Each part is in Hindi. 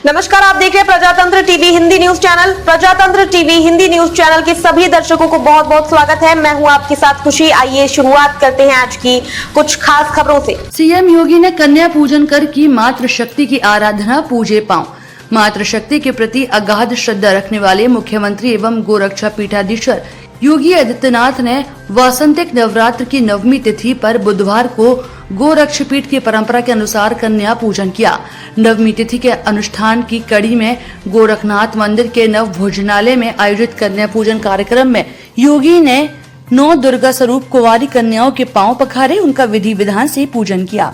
नमस्कार, आप देख रहे हैं प्रजातंत्र टीवी हिंदी न्यूज चैनल। प्रजातंत्र टीवी हिंदी न्यूज चैनल के सभी दर्शकों को बहुत बहुत स्वागत है। मैं हूं आपके साथ खुशी। आइए शुरुआत करते हैं आज की कुछ खास खबरों से। सीएम योगी ने कन्या पूजन कर की मातृ शक्ति की आराधना, पूजे पांव। मातृ शक्ति के प्रति अगाध श्रद्धा रखने वाले मुख्यमंत्री एवं गोरक्षा पीठाधीश्वर योगी आदित्यनाथ ने वासंतिक नवरात्र की नवमी तिथि पर बुधवार को गोरक्षपीठ की परंपरा के अनुसार कन्या पूजन किया। नवमी तिथि के अनुष्ठान की कड़ी में गोरखनाथ मंदिर के नव भोजनालय में आयोजित कन्या पूजन कार्यक्रम में योगी ने 9 दुर्गा स्वरूप कुंवारी कन्याओं के पांव पखारे, उनका विधि विधान से पूजन किया,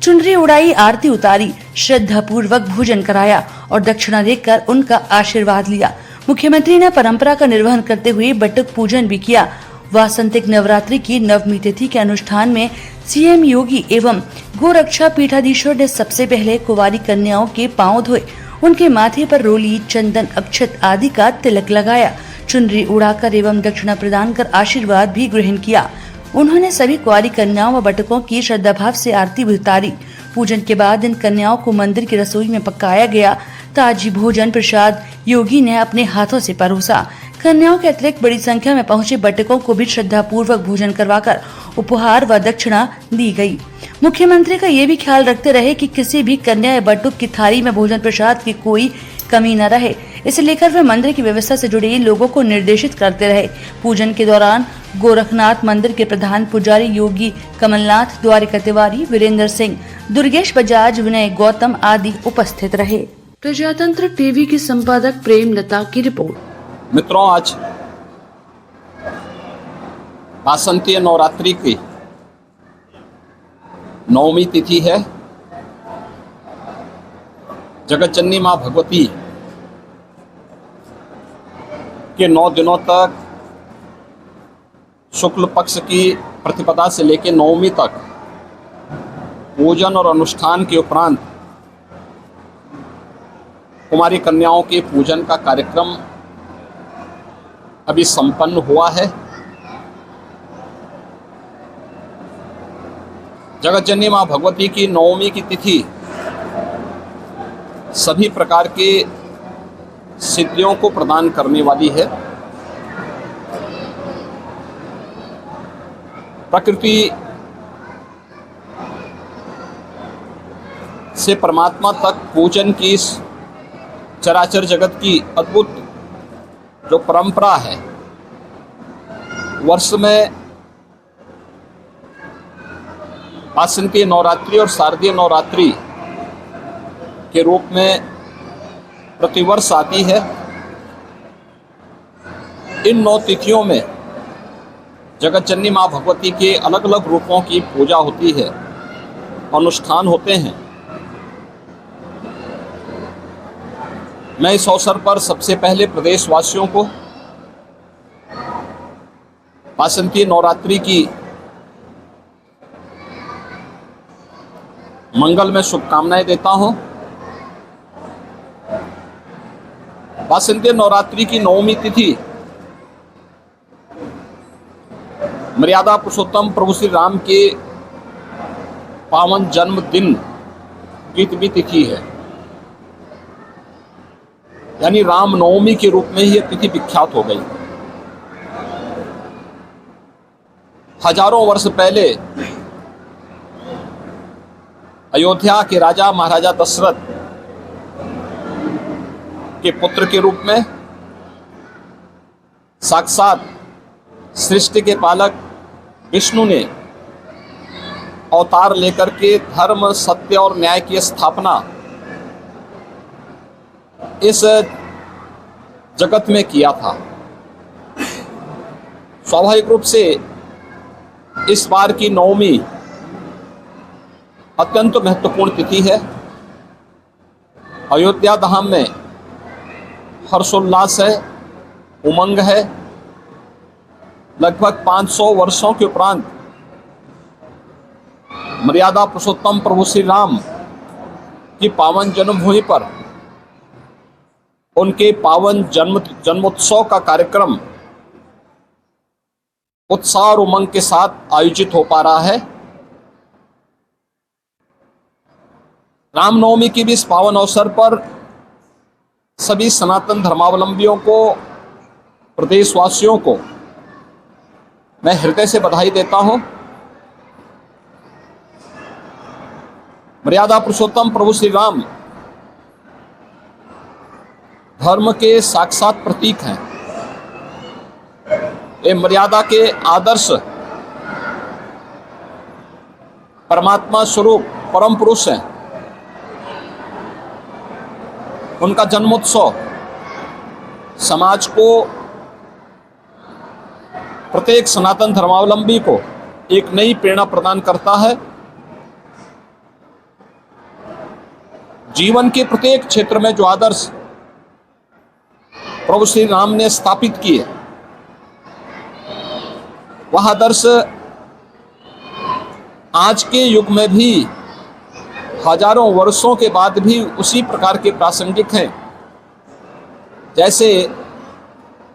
चुनरी उड़ाई, आरती उतारी, श्रद्धा पूर्वक भोजन कराया और दक्षिणा देकर उनका आशीर्वाद लिया। मुख्यमंत्री ने परंपरा का निर्वहन करते हुए बटुक पूजन भी किया। वासंतिक नवरात्रि की नवमी तिथि के अनुष्ठान में सीएम योगी एवं गोरक्षा पीठाधीश्वर ने सबसे पहले कुंवारी कन्याओं के पांव धोए, उनके माथे पर रोली, चंदन, अक्षत आदि का तिलक लगाया, चुनरी उड़ाकर एवं दक्षिणा प्रदान कर आशीर्वाद भी ग्रहण किया। उन्होंने सभी कुंवारी कन्याओं व बटुकों की श्रद्धा भाव से आरती उतारी। पूजन के बाद इन कन्याओं को मंदिर की रसोई में पकाया गया ताजी भोजन प्रसाद योगी ने अपने हाथों से परोसा। कन्याओं के अतिरिक्त बड़ी संख्या में पहुंचे बटुकों को भी श्रद्धा पूर्वक भोजन करवाकर उपहार व दक्षिणा दी गई। मुख्यमंत्री का ये भी ख्याल रखते रहे कि किसी भी कन्या या बटुक की थाली में भोजन प्रसाद की कोई कमी न रहे। इसे लेकर वे मंदिर की व्यवस्था से जुड़े लोगों को निर्देशित करते रहे। पूजन के दौरान गोरखनाथ मंदिर के प्रधान पुजारी योगी कमलनाथ, द्वारिका तिवारी, वीरेंद्र सिंह, दुर्गेश बजाज, विनय गौतम आदि उपस्थित रहे। प्रजातंत्र टीवी की संपादक प्रेमलता की रिपोर्ट। मित्रों, आज वासंतीय नवरात्रि की नवमी तिथि है। जगतजननी मां भगवती के 9 दिनों तक शुक्ल पक्ष की प्रतिपदा से लेकर नवमी तक पूजन और अनुष्ठान के उपरांत कुमारी कन्याओं के पूजन का कार्यक्रम अभी संपन्न हुआ है। जगतजननी मां भगवती की नवमी की तिथि सभी प्रकार के सिद्धियों को प्रदान करने वाली है। प्रकृति से परमात्मा तक पूजन की चराचर जगत की अद्भुत जो परंपरा है, वर्ष में वासंतीय नवरात्रि और शारदीय नवरात्रि के रूप में प्रतिवर्ष आती है। इन 9 तिथियों में जगतजननी मां भगवती के अलग अलग रूपों की पूजा होती है, अनुष्ठान होते हैं। मैं इस अवसर पर सबसे पहले प्रदेशवासियों को वासंतीय नवरात्रि की मंगल में शुभकामनाएं देता हूं। वासंतीय नवरात्रि की नवमी तिथि मर्यादा पुरुषोत्तम प्रभु श्री राम के पावन जन्मदिन की भी तिथि है, यानी राम नवमी के रूप में ही यह तिथि विख्यात हो गई। हजारों वर्ष पहले अयोध्या के राजा महाराजा दशरथ के पुत्र के रूप में साक्षात सृष्टि के पालक विष्णु ने अवतार लेकर के धर्म, सत्य और न्याय की स्थापना इस जगत में किया था। स्वाभाविक रूप से इस बार की नवमी अत्यंत महत्वपूर्ण तिथि है। अयोध्या धाम में हर्षोल्लास है, उमंग है। लगभग 500 वर्षों के उपरांत मर्यादा पुरुषोत्तम प्रभु श्री राम की पावन जन्मभूमि पर उनके पावन जन्मोत्सव का कार्यक्रम उत्साह और उमंग के साथ आयोजित हो पा रहा है। रामनवमी की भी इस पावन अवसर पर सभी सनातन धर्मावलंबियों को, प्रदेशवासियों को मैं हृदय से बधाई देता हूं। मर्यादा पुरुषोत्तम प्रभु श्री राम धर्म के साक्षात प्रतीक हैं। ये मर्यादा के आदर्श परमात्मा स्वरूप परम पुरुष हैं। उनका जन्मोत्सव समाज को, प्रत्येक सनातन धर्मावलंबी को एक नई प्रेरणा प्रदान करता है। जीवन के प्रत्येक क्षेत्र में जो आदर्श प्रभु श्री राम ने स्थापित किए, वह आदर्श आज के युग में भी हजारों वर्षों के बाद भी उसी प्रकार के प्रासंगिक हैं जैसे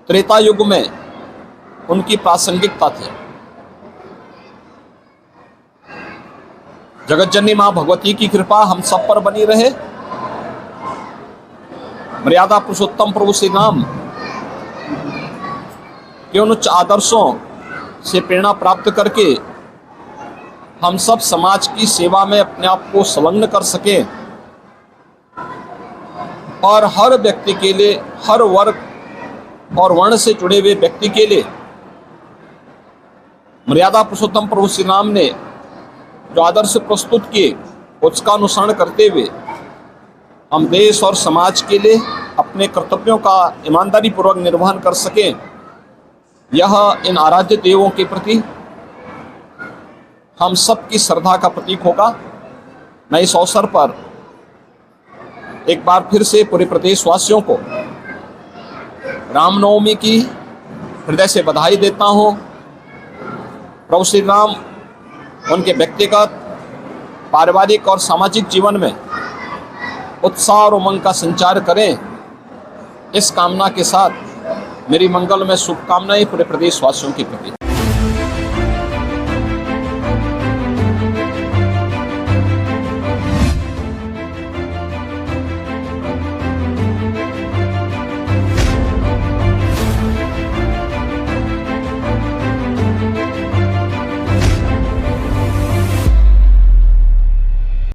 त्रेता युग में उनकी प्रासंगिकता थी। जगतजननी मां भगवती की कृपा हम सब पर बनी रहे। मर्यादा पुरुषोत्तम प्रभु श्री राम के उन उच्च आदर्शों से प्रेरणा प्राप्त करके हम सब समाज की सेवा में अपने आप को संलग्न कर सकें और हर व्यक्ति के लिए, हर वर्ग और वर्ण से जुड़े हुए व्यक्ति के लिए मर्यादा पुरुषोत्तम प्रभु श्री राम ने जो आदर्श प्रस्तुत किए, उसका अनुसरण करते हुए हम देश और समाज के लिए अपने कर्तव्यों का ईमानदारी पूर्वक निर्वहन कर सकें। यह इन आराध्य देवों के प्रति हम सब की श्रद्धा का प्रतीक होगा। मैं इस अवसर पर एक बार फिर से पूरे प्रदेशवासियों को रामनवमी की हृदय से बधाई देता हूँ। प्रभु श्री राम उनके व्यक्तिगत, पारिवारिक और सामाजिक जीवन में उत्साह और उमंग का संचार करें, इस कामना के साथ मेरी मंगलमय शुभकामनाएं पूरे प्रदेशवासियों के प्रति।